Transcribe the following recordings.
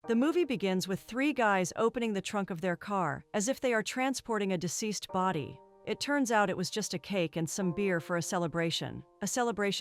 The movie begins with three guys opening the trunk of their car, as if they are transporting a deceased body. It turns out it was just a cake and some beer for a celebration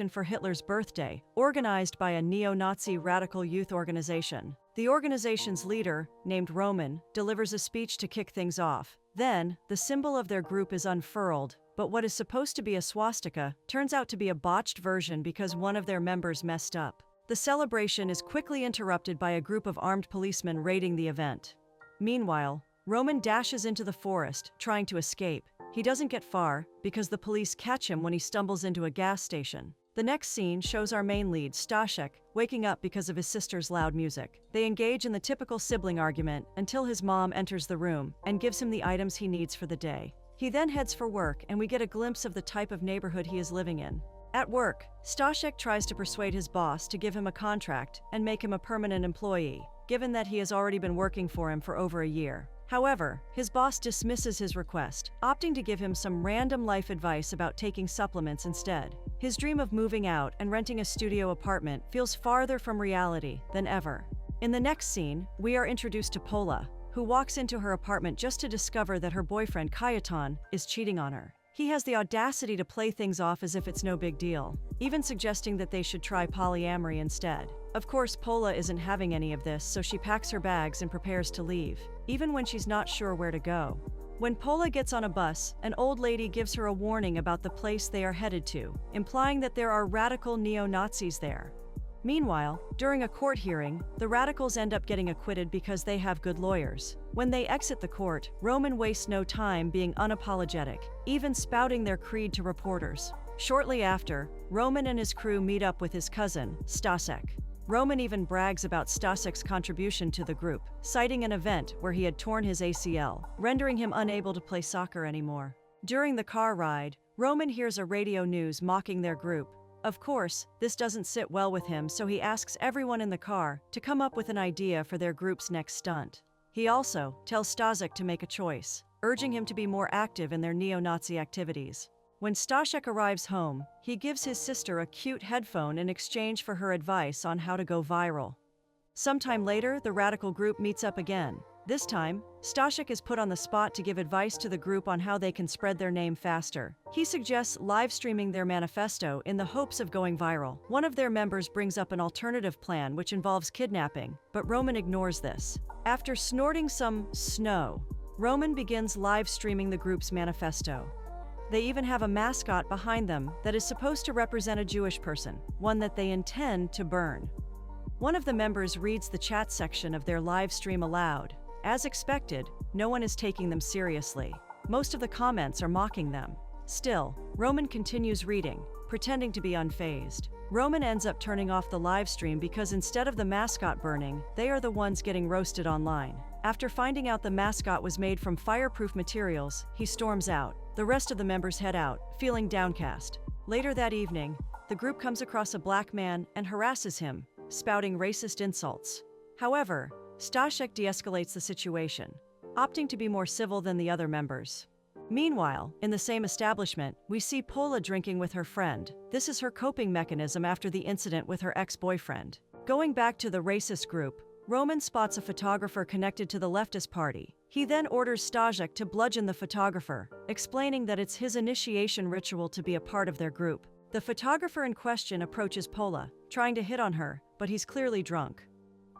for Hitler's birthday, organized by a neo-Nazi radical youth organization. The organization's leader, named Roman, delivers a speech to kick things off. Then, the symbol of their group is unfurled, but what is supposed to be a swastika turns out to be a botched version because one of their members messed up. The celebration is quickly interrupted by a group of armed policemen raiding the event. Meanwhile, Roman dashes into the forest, trying to escape. He doesn't get far, because the police catch him when he stumbles into a gas station. The next scene shows our main lead, Stashek, waking up because of his sister's loud music. They engage in the typical sibling argument until his mom enters the room and gives him the items he needs for the day. He then heads for work, and we get a glimpse of the type of neighborhood he is living in. At work, Stashek tries to persuade his boss to give him a contract and make him a permanent employee, given that he has already been working for him for over a year. However, his boss dismisses his request, opting to give him some random life advice about taking supplements instead. His dream of moving out and renting a studio apartment feels farther from reality than ever. In the next scene, we are introduced to Paula, who walks into her apartment just to discover that her boyfriend Kajetan is cheating on her. He has the audacity to play things off as if it's no big deal, even suggesting that they should try polyamory instead. Of course, Paula isn't having any of this, so she packs her bags and prepares to leave, even when she's not sure where to go. When Paula gets on a bus, an old lady gives her a warning about the place they are headed to, implying that there are radical neo-Nazis there. Meanwhile, during a court hearing, the radicals end up getting acquitted because they have good lawyers. When they exit the court, Roman wastes no time being unapologetic, even spouting their creed to reporters. Shortly after, Roman and his crew meet up with his cousin, Stashek. Roman even brags about Stashek's contribution to the group, citing an event where he had torn his ACL, rendering him unable to play soccer anymore. During the car ride, Roman hears a radio news mocking their group. Of course, this doesn't sit well with him, so he asks everyone in the car to come up with an idea for their group's next stunt. He also tells Stashek to make a choice, urging him to be more active in their neo-Nazi activities. When Stashek arrives home, he gives his sister a cute headphone in exchange for her advice on how to go viral. Sometime later, the radical group meets up again. This time, Stashek is put on the spot to give advice to the group on how they can spread their name faster. He suggests live streaming their manifesto in the hopes of going viral. One of their members brings up an alternative plan which involves kidnapping, but Roman ignores this. After snorting some snow, Roman begins live streaming the group's manifesto. They even have a mascot behind them that is supposed to represent a Jewish person, one that they intend to burn. One of the members reads the chat section of their live stream aloud. As expected, no one is taking them seriously. Most of the comments are mocking them. Still, Roman continues reading, pretending to be unfazed. Roman ends up turning off the live stream because instead of the mascot burning, they are the ones getting roasted online. After finding out the mascot was made from fireproof materials, he storms out. The rest of the members head out, feeling downcast. Later that evening, the group comes across a black man and harasses him, spouting racist insults. However, Stashek de-escalates the situation, opting to be more civil than the other members. Meanwhile, in the same establishment, we see Paula drinking with her friend. This is her coping mechanism after the incident with her ex-boyfriend. Going back to the racist group, Roman spots a photographer connected to the leftist party. He then orders Stashek to bludgeon the photographer, explaining that it's his initiation ritual to be a part of their group. The photographer in question approaches Paula, trying to hit on her, but he's clearly drunk.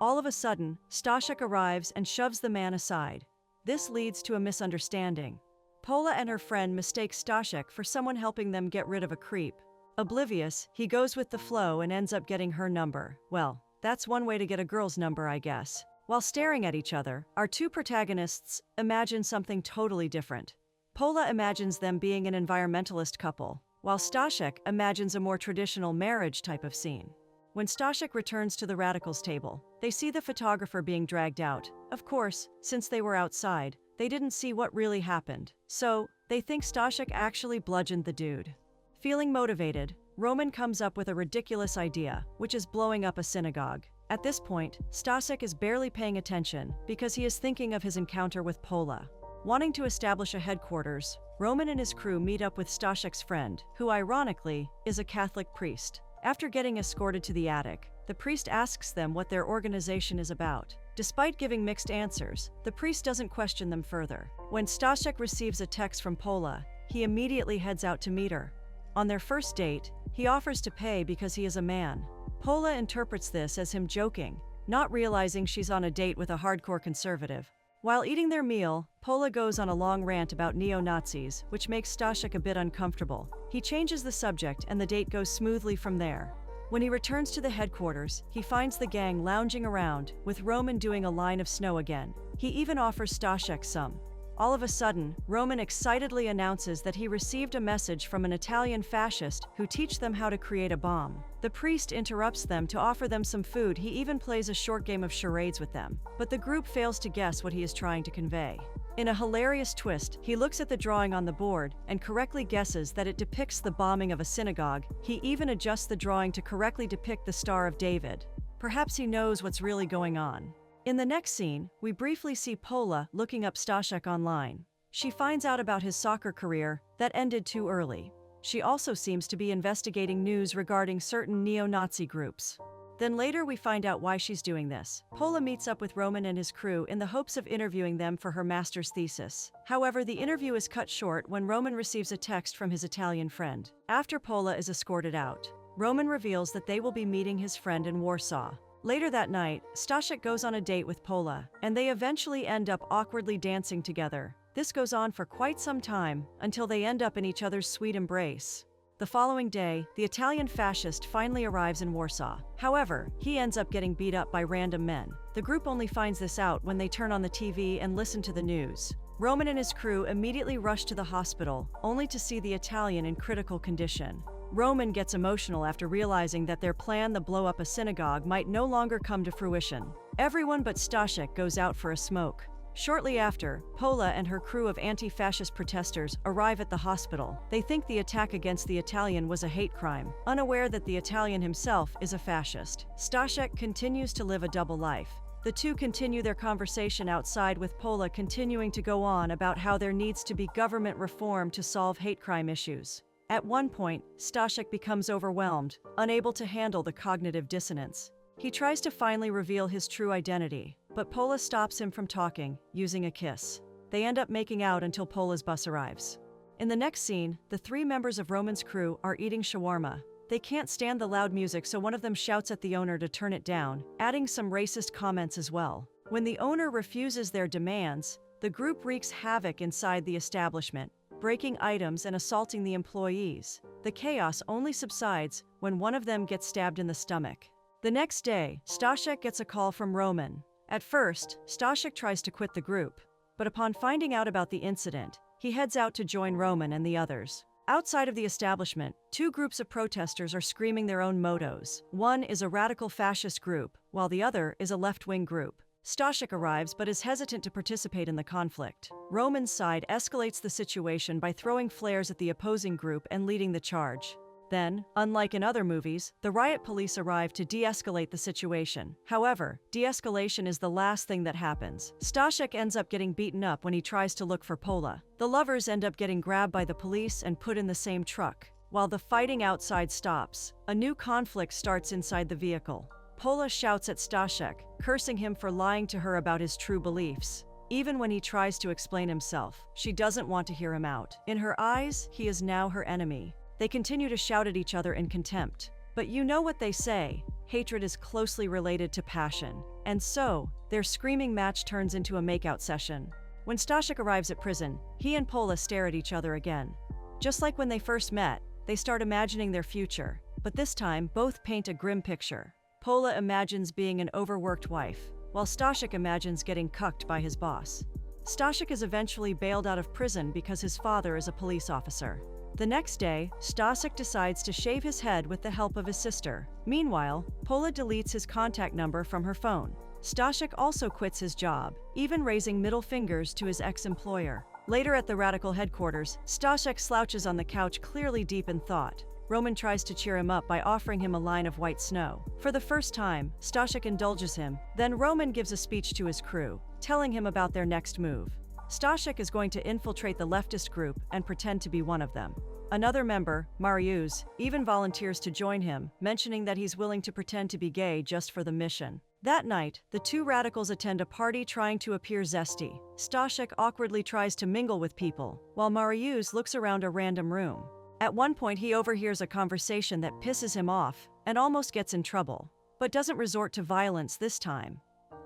All of a sudden, Stashek arrives and shoves the man aside. This leads to a misunderstanding. Paula and her friend mistake Stashek for someone helping them get rid of a creep. Oblivious, he goes with the flow and ends up getting her number. Well, that's one way to get a girl's number, I guess. While staring at each other, our two protagonists imagine something totally different. Paula imagines them being an environmentalist couple, while Stashek imagines a more traditional marriage type of scene. When Stashek returns to the radicals' table, they see the photographer being dragged out. Of course, since they were outside, they didn't see what really happened, so they think Stashek actually bludgeoned the dude. Feeling motivated, Roman comes up with a ridiculous idea, which is blowing up a synagogue. At this point, Stashek is barely paying attention because he is thinking of his encounter with Paula. Wanting to establish a headquarters, Roman and his crew meet up with Stashek's friend, who ironically is a Catholic priest. After getting escorted to the attic, The priest asks them what their organization is about. Despite giving mixed answers, the priest doesn't question them further. When Stashek receives a text from Paula, he immediately heads out to meet her. On their first date, he offers to pay because he is a man. Paula interprets this as him joking, not realizing she's on a date with a hardcore conservative. While eating their meal, Paula goes on a long rant about neo-Nazis, which makes Stashek a bit uncomfortable. He changes the subject and the date goes smoothly from there. When he returns to the headquarters, he finds the gang lounging around, with Roman doing a line of snow again. He even offers Stashek some. All of a sudden, Roman excitedly announces that he received a message from an Italian fascist who teach them how to create a bomb. The priest interrupts them to offer them some food. He even plays a short game of charades with them, but the group fails to guess what he is trying to convey. In a hilarious twist, he looks at the drawing on the board and correctly guesses that it depicts the bombing of a synagogue. He even adjusts the drawing to correctly depict the Star of David. Perhaps he knows what's really going on. In the next scene, we briefly see Paula looking up Stashek online. She finds out about his soccer career that ended too early. She also seems to be investigating news regarding certain neo-Nazi groups. Then later we find out why she's doing this. Paula meets up with Roman and his crew in the hopes of interviewing them for her master's thesis. However, the interview is cut short when Roman receives a text from his Italian friend. After Paula is escorted out, Roman reveals that they will be meeting his friend in Warsaw. Later that night, Stashek goes on a date with Paula, and they eventually end up awkwardly dancing together. This goes on for quite some time, until they end up in each other's sweet embrace. The following day, the Italian fascist finally arrives in Warsaw. However, he ends up getting beat up by random men. The group only finds this out when they turn on the TV and listen to the news. Roman and his crew immediately rush to the hospital, only to see the Italian in critical condition. Roman gets emotional after realizing that their plan to blow up a synagogue might no longer come to fruition. Everyone but Stashek goes out for a smoke. Shortly after, Paula and her crew of anti-fascist protesters arrive at the hospital. They think the attack against the Italian was a hate crime, unaware that the Italian himself is a fascist. Stashek continues to live a double life. The two continue their conversation outside, with Paula continuing to go on about how there needs to be government reform to solve hate crime issues. At one point, Stashek becomes overwhelmed, unable to handle the cognitive dissonance. He tries to finally reveal his true identity, but Paula stops him from talking, using a kiss. They end up making out until Paula's bus arrives. In the next scene, the three members of Roman's crew are eating shawarma. They can't stand the loud music, so one of them shouts at the owner to turn it down, adding some racist comments as well. When the owner refuses their demands, the group wreaks havoc inside the establishment, breaking items and assaulting the employees. The chaos only subsides when one of them gets stabbed in the stomach. The next day, Stashek gets a call from Roman. At first, Stashek tries to quit the group, but upon finding out about the incident, he heads out to join Roman and the others. Outside of the establishment, two groups of protesters are screaming their own mottos. One is a radical fascist group, while the other is a left-wing group. Stashek arrives but is hesitant to participate in the conflict. Roman's side escalates the situation by throwing flares at the opposing group and leading the charge. Then, unlike in other movies, the Riot police arrive to de-escalate the situation. However, de-escalation is the last thing that happens. Stashek ends up getting beaten up when he tries to look for Paula. The lovers end up getting grabbed by the police and put in the same truck. While the fighting outside stops, a new conflict starts inside the vehicle. Paula shouts at Stashek, cursing him for lying to her about his true beliefs. Even when he tries to explain himself, she doesn't want to hear him out. In her eyes, he is now her enemy. They continue to shout at each other in contempt. But you know what they say, hatred is closely related to passion. And so, their screaming match turns into a makeout session. When Stashek arrives at prison, he and Paula stare at each other again. Just like when they first met, they start imagining their future. But this time, both paint a grim picture. Paula imagines being an overworked wife, while Stashek imagines getting cucked by his boss. Stashek is eventually bailed out of prison because his father is a police officer. The next day, Stashek decides to shave his head with the help of his sister. Meanwhile, Paula deletes his contact number from her phone. Stashek also quits his job, even raising middle fingers to his ex-employer. Later at the radical headquarters, Stashek slouches on the couch, clearly deep in thought. Roman tries to cheer him up by offering him a line of white snow. For the first time, Stashek indulges him. Then Roman gives a speech to his crew, telling him about their next move. Stashek is going to infiltrate the leftist group and pretend to be one of them. Another member, Marius, even volunteers to join him, mentioning that he's willing to pretend to be gay just for the mission. That night, the two radicals attend a party trying to appear zesty. Stashek awkwardly tries to mingle with people, while Marius looks around a random room. At one point, he overhears a conversation that pisses him off and almost gets in trouble, but doesn't resort to violence this time.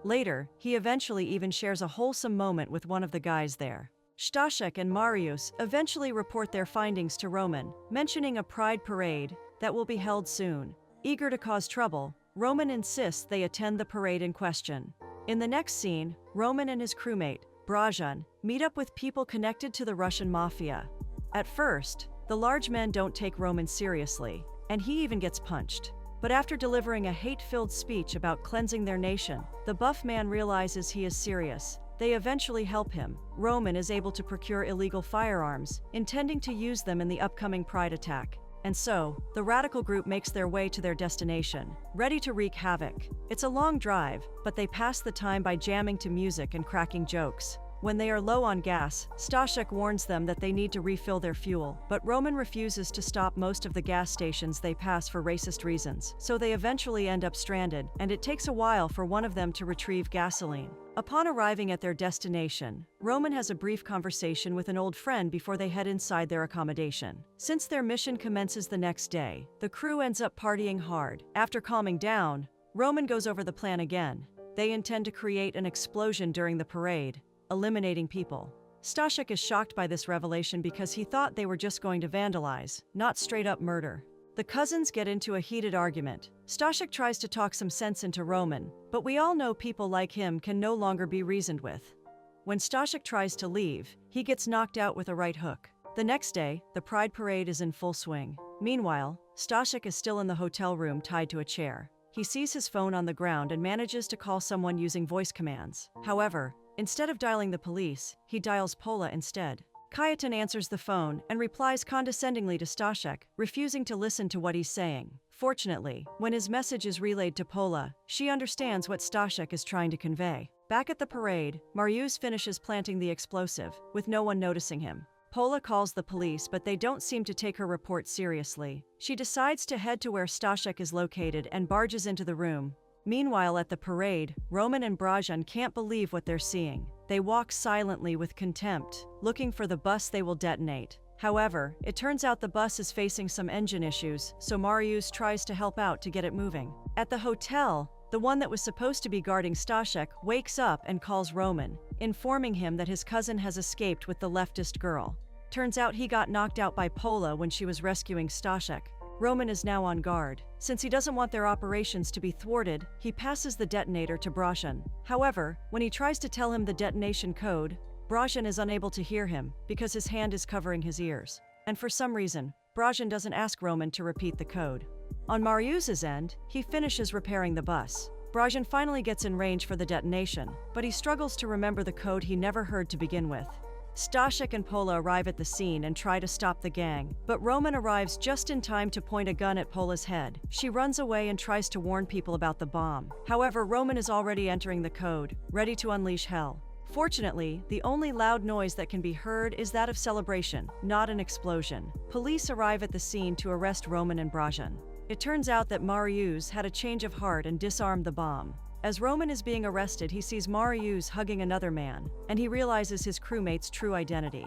Later, he eventually even shares a wholesome moment with one of the guys there. Stashek and Marius eventually report their findings to Roman, mentioning a pride parade that will be held soon. Eager to cause trouble, Roman insists they attend the parade in question. In the next scene, Roman and his crewmate, Brajan, meet up with people connected to the Russian mafia. At first, the large men don't take Roman seriously, and he even gets punched. But after delivering a hate-filled speech about cleansing their nation, the buff man realizes he is serious. They eventually help him. Roman is able to procure illegal firearms, intending to use them in the upcoming Pride attack. And so, the radical group makes their way to their destination, ready to wreak havoc. It's a long drive, but they pass the time by jamming to music and cracking jokes. When they are low on gas, Stashek warns them that they need to refill their fuel, but Roman refuses to stop most of the gas stations they pass for racist reasons, so they eventually end up stranded, and it takes a while for one of them to retrieve gasoline. Upon arriving at their destination, Roman has a brief conversation with an old friend before they head inside their accommodation. Since their mission commences the next day, the crew ends up partying hard. After calming down, Roman goes over the plan again. They intend to create an explosion during the parade, eliminating people. Stashek is shocked by this revelation because he thought they were just going to vandalize, not straight-up murder. The cousins get into a heated argument. Stashek tries to talk some sense into Roman, but we all know people like him can no longer be reasoned with. When Stashek tries to leave, he gets knocked out with a right hook. The next day, the Pride Parade is in full swing. Meanwhile, Stashek is still in the hotel room tied to a chair. He sees his phone on the ground and manages to call someone using voice commands. However, instead of dialing the police, he dials Paula instead. Kajetan answers the phone and replies condescendingly to Stashek, refusing to listen to what he's saying. Fortunately, when his message is relayed to Paula, she understands what Stashek is trying to convey. Back at the parade, Marius finishes planting the explosive, with no one noticing him. Paula calls the police, but they don't seem to take her report seriously. She decides to head to where Stashek is located and barges into the room. Meanwhile, at the parade, Roman and Brajan can't believe what they're seeing. They walk silently with contempt, looking for the bus they will detonate. However, it turns out the bus is facing some engine issues, so Marius tries to help out to get it moving. At the hotel, the one that was supposed to be guarding Stashek wakes up and calls Roman, informing him that his cousin has escaped with the leftist girl. Turns out he got knocked out by Paula when she was rescuing Stashek. Roman is now on guard. Since he doesn't want their operations to be thwarted, he passes the detonator to Brajan. However, when he tries to tell him the detonation code, Brajan is unable to hear him because his hand is covering his ears. And for some reason, Brajan doesn't ask Roman to repeat the code. On Marius's end, he finishes repairing the bus. Brajan finally gets in range for the detonation, but he struggles to remember the code he never heard to begin with. Stashek and Paula arrive at the scene and try to stop the gang, but Roman arrives just in time to point a gun at Paula's head. She runs away and tries to warn people about the bomb. However, Roman is already entering the code, ready to unleash hell. Fortunately, the only loud noise that can be heard is that of celebration, not an explosion. Police arrive at the scene to arrest Roman and Brajan. It turns out that Marius had a change of heart and disarmed the bomb. As Roman is being arrested, he sees Marius hugging another man, and he realizes his crewmate's true identity.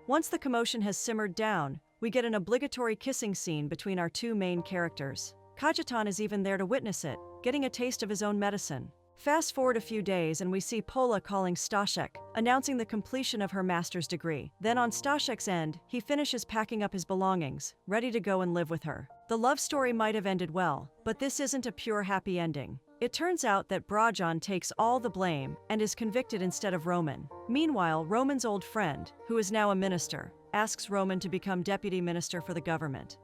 Once the commotion has simmered down, we get an obligatory kissing scene between our two main characters. Kajetan is even there to witness it, getting a taste of his own medicine. Fast forward a few days and we see Paula calling Stashek, announcing the completion of her master's degree. Then on Stashek's end, he finishes packing up his belongings, ready to go and live with her. The love story might have ended well, but this isn't a pure happy ending. It turns out that Brajan takes all the blame and is convicted instead of Roman. Meanwhile, Roman's old friend, who is now a minister, asks Roman to become deputy minister for the government.